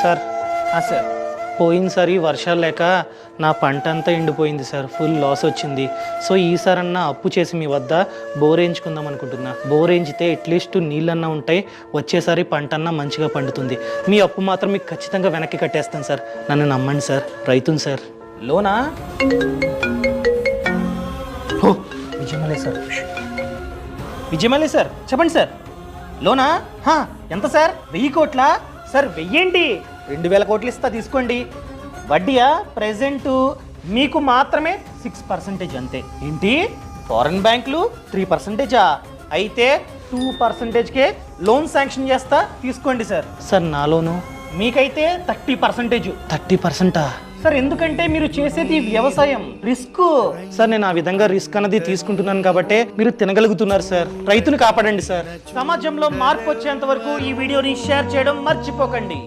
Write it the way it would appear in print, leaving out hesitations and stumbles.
Sir sir పోయినసారి వర్షాలు లేక నా పంట అంతా ఎండిపోయింది సార్. ఫుల్ లాస్ వచ్చింది. సో ఈసారన్నా అప్పు చేసి మీ వద్ద బోర్ వేయించుకుందాం అనుకుంటున్నా. బోర్ వేయించితే అట్లీస్ట్ నీళ్ళన్నా ఉంటాయి, వచ్చేసారి పంట అన్నా మంచిగా పండుతుంది. మీ అప్పు మాత్రం మీకు ఖచ్చితంగా వెనక్కి కట్టేస్తాను సార్. నన్ను నమ్మండి సార్, రైతుని సార్. లోనా? ఓ విజయమలే సార్, విజయమలే సార్, చెప్పండి సార్. లోనా? ఎంత సార్? 1000 కోట్లా సార్? 1000 ఏంటి, 2000 కోట్లు ఇస్తా తీసుకోండి. వడ్డీయా? ప్రెజెంట్ మీకు మాత్రమే 6% అంతే. ఏంటి, ఫారెన్ బ్యాంకులు 3%? అయితే 2%కే లోన్ శాంక్షన్ చేస్తా, తీసుకోండి సార్. సార్ నా లోను మీకైతే 30%. 30%? సార్ ఎందుకంటే మీరు చేసేది వ్యవసాయం, రిస్క్ సార్. నేను ఆ విధంగా రిస్క్ అన్నది తీసుకుంటున్నాను కాబట్టి మీరు తినగలుగుతున్నారు సార్. రైతును కాపాడండి సార్. సమాజంలో మార్పు వచ్చేంత వరకు ఈ వీడియోని షేర్ చేయడం మర్చిపోకండి.